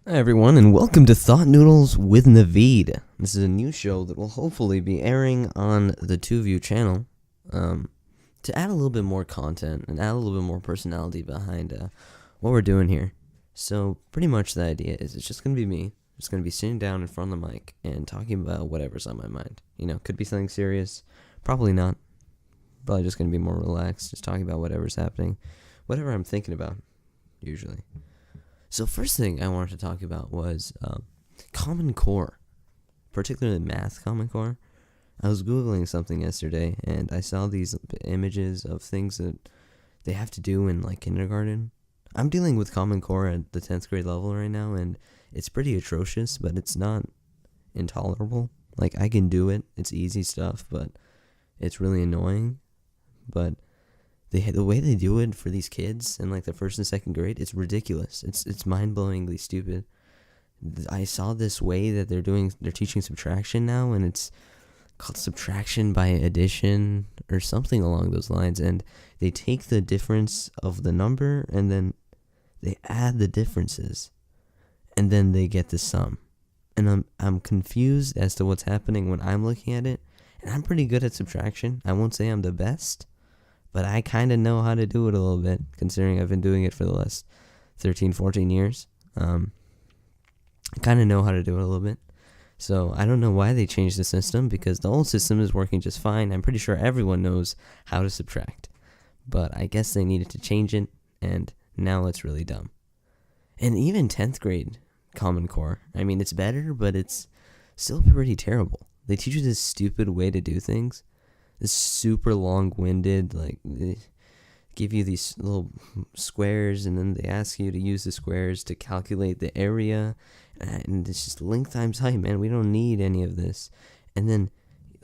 Hi everyone, and welcome to Thought Noodles with Navid. This is a new show that will hopefully be airing on the Two View channel to add a little bit more content and add a little bit more personality behind what we're doing here. So pretty much the idea is it's just going to be me. Just going to be sitting down in front of the mic and talking about whatever's on my mind. You know, could be something serious, probably not. Probably just going to be more relaxed, just talking about whatever's happening, whatever I'm thinking about, usually. So first thing I wanted to talk about was Common Core, particularly math Common Core. I was Googling something yesterday, and I saw these images of things that they have to do in, like, kindergarten. I'm dealing with Common Core at the 10th grade level right now, and it's pretty atrocious, but it's not intolerable. Like, I can do it. It's easy stuff, but it's really annoying. But the way they do it for these kids in, like, the first and second grade, it's ridiculous. It's mind-blowingly stupid. I saw this way that they're teaching subtraction now, and it's called subtraction by addition or something along those lines, and they take the difference of the number and then they add the differences and then they get the sum. And I'm confused as to what's happening when I'm looking at it, and I'm pretty good at subtraction. I won't say I'm the best, but I kind of know how to do it a little bit, considering I've been doing it for the last 13, 14 years. I kind of know how to do it a little bit. So I don't know why they changed the system, because the old system is working just fine. I'm pretty sure everyone knows how to subtract. But I guess they needed to change it, and now it's really dumb. And even 10th grade Common Core, I mean, it's better, but it's still pretty terrible. They teach you this stupid way to do things. This super long-winded, like, they give you these little squares, and then they ask you to use the squares to calculate the area, and it's just length times height, man. We don't need any of this. And then,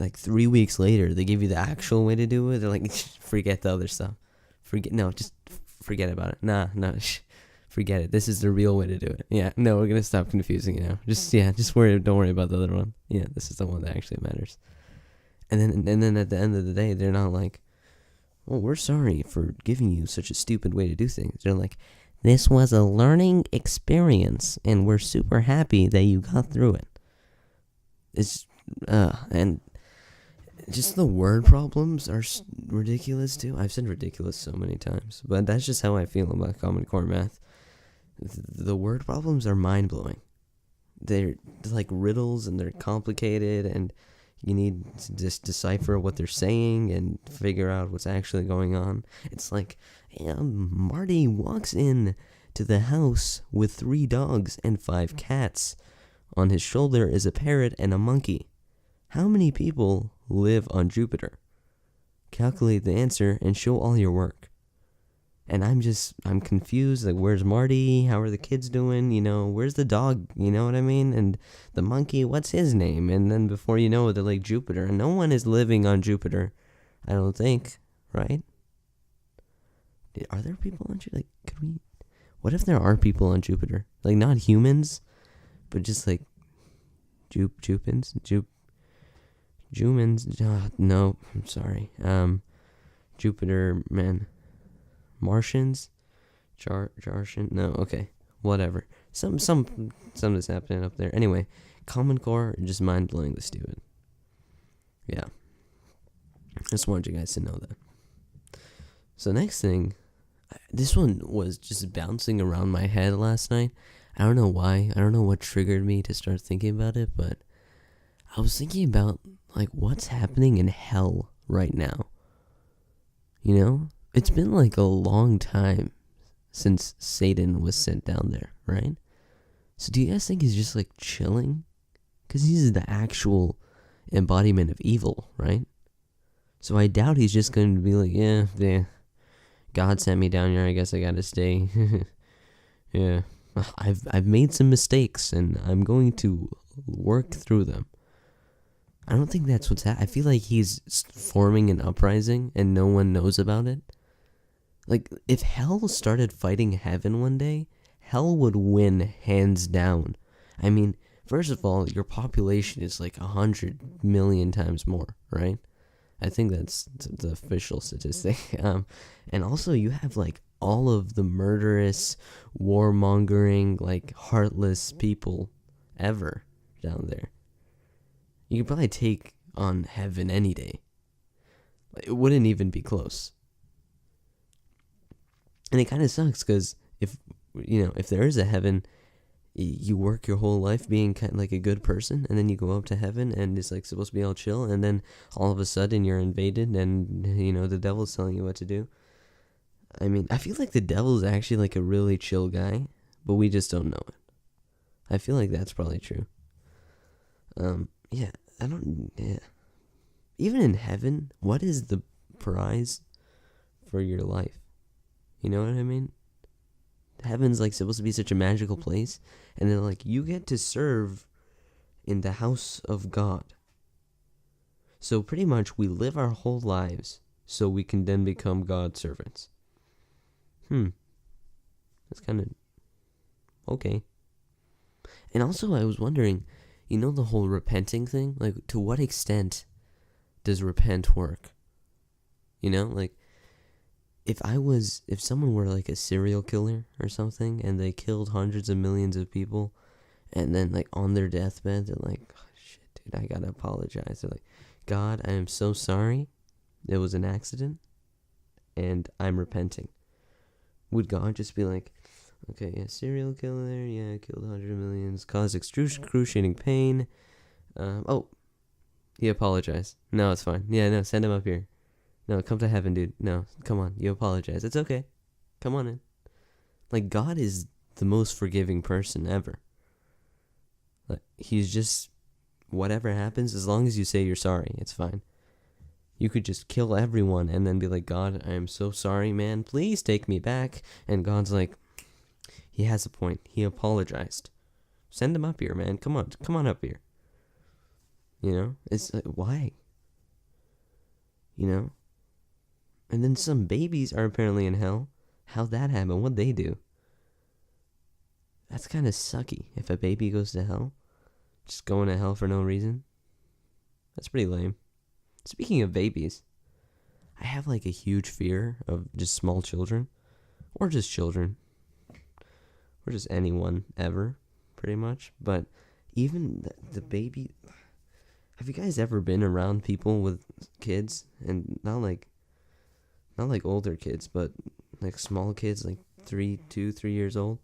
like, 3 weeks later, they give you the actual way to do it. They're like, forget the other stuff. Just forget about it. Nah, forget it. This is the real way to do it. Yeah, no, we're gonna stop confusing you now. Don't worry about the other one. Yeah, this is the one that actually matters. And then at the end of the day, they're not like, well, we're sorry for giving you such a stupid way to do things. They're like, this was a learning experience, and we're super happy that you got through it. And just the word problems are ridiculous, too. I've said ridiculous so many times, but that's just how I feel about Common Core math. The word problems are mind-blowing. They're like riddles, and they're complicated, and you need to just decipher what they're saying and figure out what's actually going on. It's like, Marty walks in to the house with 3 dogs and 5 cats. On his shoulder is a parrot and a monkey. How many people live on Jupiter? Calculate the answer and show all your work. And I'm confused, like, where's Marty? How are the kids doing? You know, where's the dog? You know what I mean? And the monkey, what's his name? And then before you know it, they're like, Jupiter. And no one is living on Jupiter, I don't think, right? Are there people on Jupiter? Like, what if there are people on Jupiter? Like, not humans, but just like Jupins? Jumans? No, I'm sorry. Jupiter, man. Martians? Jarshin? No, okay. Whatever. Something's happening up there. Anyway, Common Core, just mind-blowingly stupid. Yeah. Just wanted you guys to know that. So next thing, this one was just bouncing around my head last night. I don't know why. I don't know what triggered me to start thinking about it, but I was thinking about, like, what's happening in hell right now. You know? It's been, like, a long time since Satan was sent down there, right? So do you guys think he's just, like, chilling? Because he's the actual embodiment of evil, right? So I doubt he's just going to be like, yeah, God sent me down here, I guess I gotta stay. Yeah, I've made some mistakes, and I'm going to work through them. I don't think that's what's happening. I feel like he's forming an uprising, and no one knows about it. Like, if hell started fighting heaven one day, hell would win hands down. I mean, first of all, your population is like 100 million times more, right? I think that's the official statistic. And also, you have like all of the murderous, warmongering, like heartless people ever down there. You could probably take on heaven any day. It wouldn't even be close. And it kind of sucks because if there is a heaven, you work your whole life being kind of like a good person, and then you go up to heaven and it's like supposed to be all chill, and then all of a sudden you're invaded and the devil's telling you what to do. I mean, I feel like the devil's actually like a really chill guy, but we just don't know it. I feel like that's probably true. Yeah, even in heaven, what is the prize for your life? You know what I mean? Heaven's like supposed to be such a magical place, and then like you get to serve in the house of God. So pretty much we live our whole lives so we can then become God's servants. That's kind of okay. And also I was wondering, the whole repenting thing, like to what extent does repent work? Like if someone were like a serial killer or something and they killed hundreds of millions of people, and then like on their deathbed they're like, oh, shit dude, I gotta apologize. They're like, God, I am so sorry, it was an accident and I'm repenting. Would God just be like, okay, yeah, serial killer, yeah, killed hundreds of millions, caused excruciating pain, he apologized, no, it's fine, yeah, no, send him up here. No, come to heaven, dude. No, come on. You apologize. It's okay. Come on in. Like, God is the most forgiving person ever. Like, he's just, whatever happens, as long as you say you're sorry, it's fine. You could just kill everyone and then be like, God, I am so sorry, man. Please take me back. And God's like, he has a point. He apologized. Send him up here, man. Come on up here. It's like, why? And then some babies are apparently in hell. How'd that happen? What'd they do? That's kind of sucky. If a baby goes to hell, just going to hell for no reason. That's pretty lame. Speaking of babies, I have like a huge fear of just small children. Or just children. Or just anyone ever, pretty much. But even the baby... Have you guys ever been around people with kids? And not like older kids, but like small kids, like 3 years old,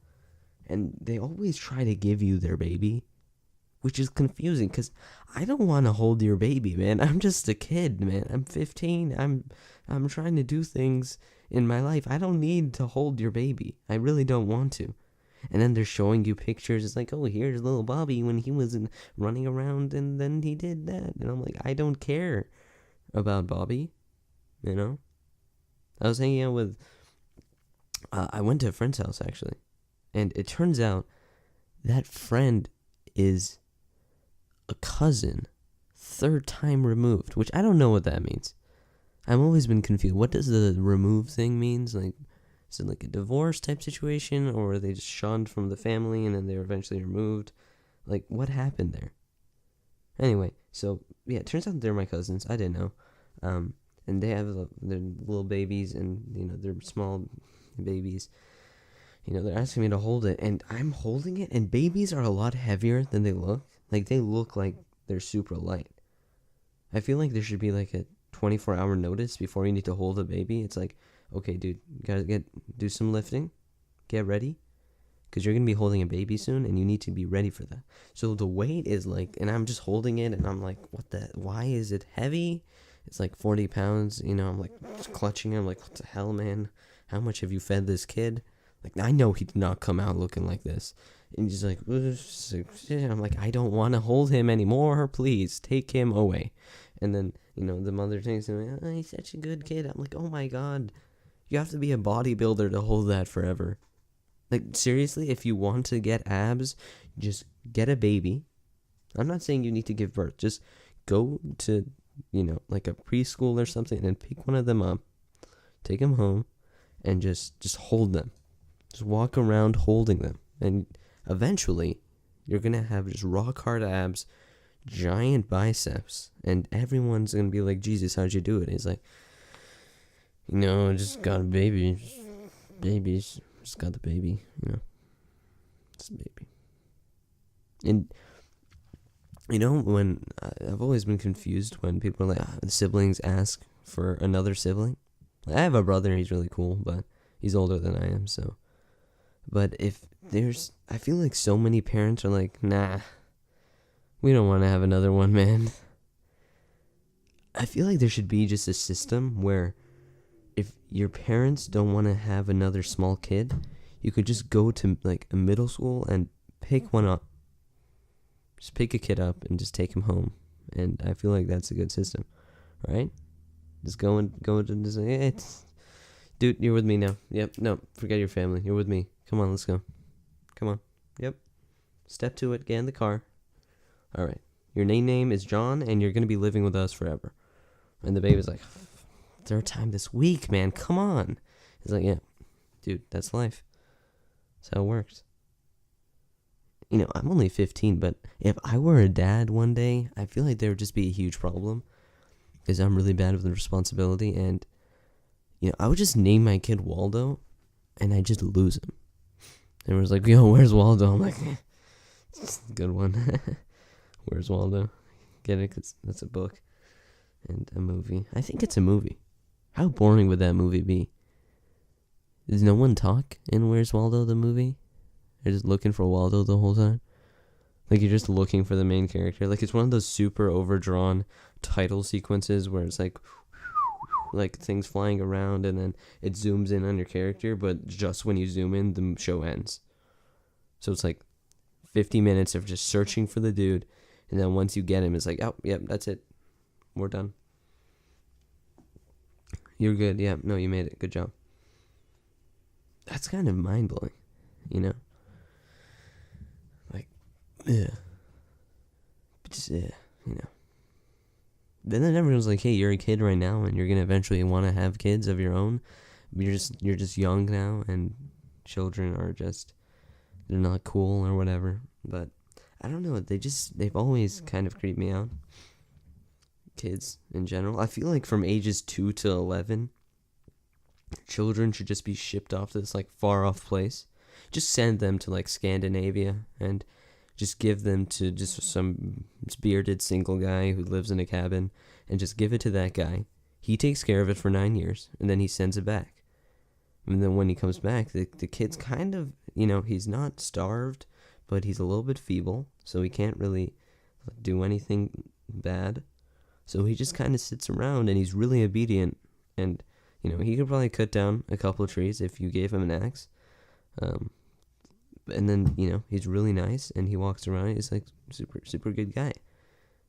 and they always try to give you their baby, which is confusing because I don't want to hold your baby, man. I'm just a kid, man. I'm 15. I'm trying to do things in my life. I don't need to hold your baby. I really don't want to. And then they're showing you pictures. It's like, oh, here's little Bobby when he was running around, and then he did that. And I'm like, I don't care about Bobby, I was hanging out with, I went to a friend's house, actually. And it turns out that friend is a cousin, 3rd time removed, which I don't know what that means. I've always been confused. What does the remove thing means? Like, is it like a divorce type situation, or are they just shunned from the family and then they were eventually removed? Like, what happened there? Anyway, so, yeah, it turns out they're my cousins. I didn't know. And they have their little babies, and, they're small babies. They're asking me to hold it, and I'm holding it, and babies are a lot heavier than they look. Like, they look like they're super light. I feel like there should be, like, a 24-hour notice before you need to hold a baby. It's like, okay, dude, you gotta do some lifting. Get ready. Because you're going to be holding a baby soon, and you need to be ready for that. So the weight is, like, and I'm just holding it, and I'm like, why is it heavy? It's like 40 pounds, I'm like clutching him, like, what the hell, man? How much have you fed this kid? Like, I know he did not come out looking like this. And he's like, I'm like, I don't want to hold him anymore. Please take him away. And then, the mother takes him, oh, he's such a good kid. I'm like, oh my God, you have to be a bodybuilder to hold that forever. Like, seriously, if you want to get abs, just get a baby. I'm not saying you need to give birth. Just go to, like a preschool or something, and then pick one of them up, take them home, and just hold them. Just walk around holding them. And eventually, you're going to have just rock hard abs, giant biceps, and everyone's going to be like, Jesus, how'd you do it? He's like, I just got a baby. babies. Just got the baby, Just a baby. And, when I've always been confused when people are like, siblings ask for another sibling. I have a brother, he's really cool, but he's older than I am, so. But I feel like so many parents are like, nah, we don't want to have another one, man. I feel like there should be just a system where if your parents don't want to have another small kid, you could just go to like a middle school and pick one up. Just pick a kid up and just take him home. And I feel like that's a good system, right? Just go to this. Dude, you're with me now. Yep. No, forget your family. You're with me. Come on, let's go. Come on. Yep. Step to it. Get in the car. All right. Your name is John, and you're gonna be living with us forever. And the baby's like, third time this week, man. Come on. He's like, yeah, dude, that's life. That's how it works. I'm only 15, but if I were a dad one day, I feel like there would just be a huge problem because I'm really bad with the responsibility, and I would just name my kid Waldo, and I just lose him. Everyone's like, yo, where's Waldo? I'm like, good one. Where's Waldo? Get it? Because that's a book and a movie. I think it's a movie. How boring would that movie be? Does no one talk in Where's Waldo, the movie? They're just looking for Waldo the whole time. Like, you're just looking for the main character. Like, it's one of those super overdrawn title sequences where it's like things flying around and then it zooms in on your character, but just when you zoom in, the show ends. So it's like 50 minutes of just searching for the dude, and then once you get him, it's like, oh, yep, that's it. We're done. You're good. Yeah, no, you made it. Good job. That's kind of mind-blowing, Like, yeah. Just, Then everyone's like, hey, you're a kid right now, and you're going to eventually want to have kids of your own. You're just young now, and children are just, they're not cool or whatever. But I don't know. They've always kind of creeped me out. Kids in general. I feel like from ages 2 to 11, children should just be shipped off to this like far off place. Just send them to like Scandinavia and just give them to just some bearded single guy who lives in a cabin, and just give it to that guy. He takes care of it for 9 years, and then he sends it back. And then when he comes back, the kid's kind of, he's not starved, but he's a little bit feeble, so he can't really do anything bad. So he just kind of sits around, and he's really obedient, and, he could probably cut down a couple of trees if you gave him an axe. And then, he's really nice, and he walks around, he's like super, super good guy.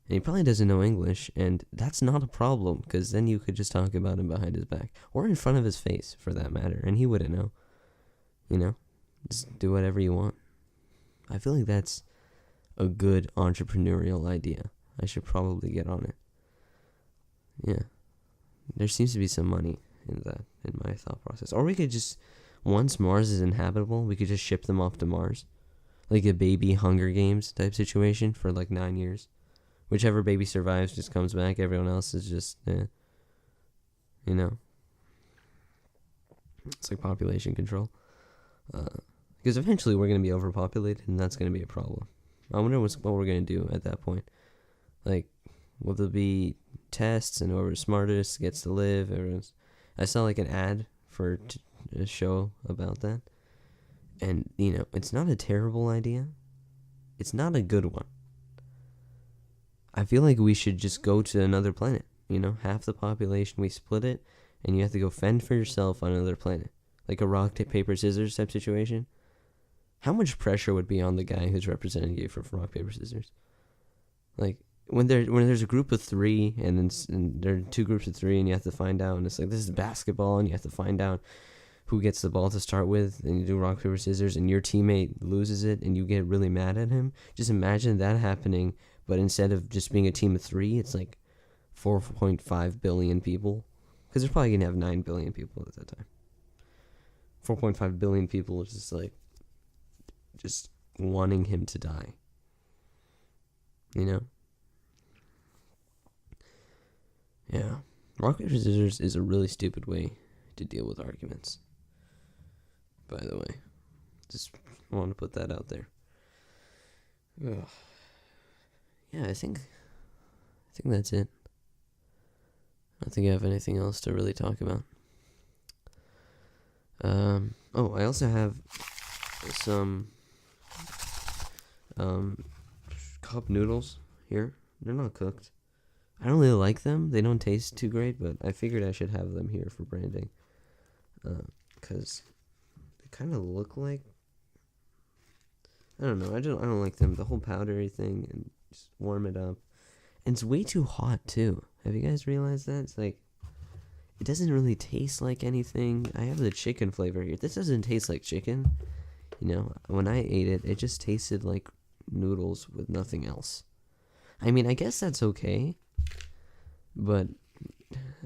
And he probably doesn't know English, and that's not a problem, because then you could just talk about him behind his back, or in front of his face, for that matter, and he wouldn't know. Just do whatever you want. I feel like that's a good entrepreneurial idea. I should probably get on it. Yeah. There seems to be some money in that, in my thought process. Or we could just, once Mars is inhabitable, we could just ship them off to Mars. Like a baby Hunger Games type situation for like 9 years. Whichever baby survives just comes back. Everyone else is just, It's like population control. Because eventually we're going to be overpopulated, and that's going to be a problem. I wonder what we're going to do at that point. Like, will there be tests, and whoever's smartest gets to live? I saw like an ad for a show about that. And, it's not a terrible idea. It's not a good one. I feel like we should just go to another planet. Half the population, we split it, and you have to go fend for yourself on another planet. Like a rock, paper, scissors type situation. How much pressure would be on the guy who's representing you for rock, paper, scissors? Like, when there's a group of 3, and then there are 2 groups of 3, and you have to find out, and it's like, this is basketball, and you have to find out who gets the ball to start with, and you do rock, paper, scissors, and your teammate loses it, and you get really mad at him. Just imagine that happening, but instead of just being a team of 3, it's like 4.5 billion people. Because they're probably going to have 9 billion people at that time. 4.5 billion people is just like, just wanting him to die. Yeah. Rock, paper, scissors is a really stupid way to deal with arguments. by the way. Just want to put that out there. Ugh. Yeah, I think that's it. I don't think I have anything else to really talk about. I also have some cup noodles here. They're not cooked. I don't really like them. They don't taste too great, but I figured I should have them here for branding. Because they kind of look like, I don't know. I don't like them. The whole powdery thing, and just warm it up. And it's way too hot too. Have you guys realized that? It's like, it doesn't really taste like anything. I have the chicken flavor here. This doesn't taste like chicken. You know, when I ate it, it just tasted like noodles with nothing else. I mean, I guess that's okay. But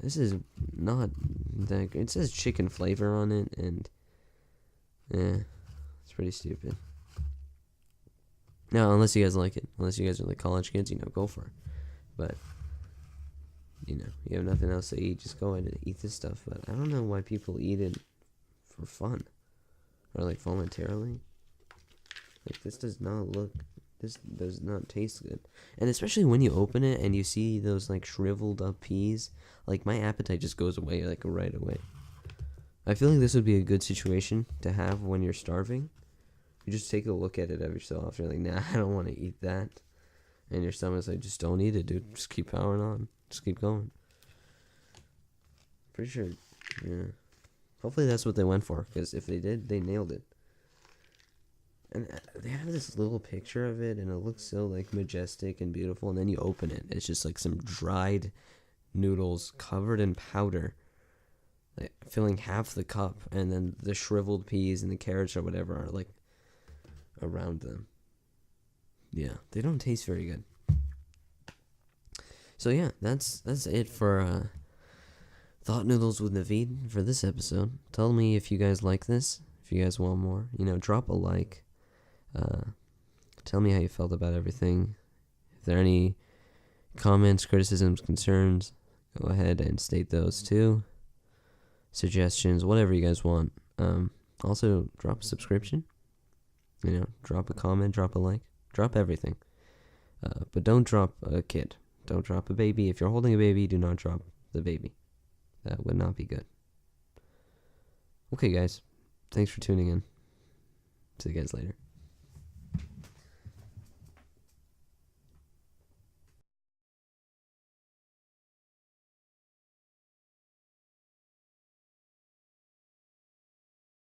this is not that. It says chicken flavor on it, and it's pretty stupid. No, unless you guys like it. Unless you guys are like college kids, go for it. But you have nothing else to eat, just go ahead and eat this stuff. But I don't know why people eat it for fun or like voluntarily. Like, this does not taste good. And especially when you open it and you see those like shriveled up peas, like my appetite just goes away like right away. I feel like this would be a good situation to have when you're starving. You just take a look at it every so often, like, nah, I don't want to eat that. And your stomach's like, just don't eat it, dude. Just keep powering on. Just keep going. Pretty sure, yeah. Hopefully that's what they went for, because if they did, they nailed it. And they have this little picture of it, and it looks so, like, majestic and beautiful, and then you open it. It's just, like, some dried noodles covered in powder, like, filling half the cup, and then the shriveled peas and the carrots or whatever are, like, around them. Yeah, they don't taste very good. So yeah, that's it for Thought Noodles with Navid for this episode. Tell me if you guys like this, if you guys want more. Drop a like. Tell me how you felt about everything. If there are any comments, criticisms, concerns, go ahead and state those too. Suggestions, whatever you guys want. Also, drop a subscription. Drop a comment, drop a like, drop everything. But don't drop a kid. Don't drop a baby. If you're holding a baby, do not drop the baby. That would not be good. Okay, guys. Thanks for tuning in. See you guys later.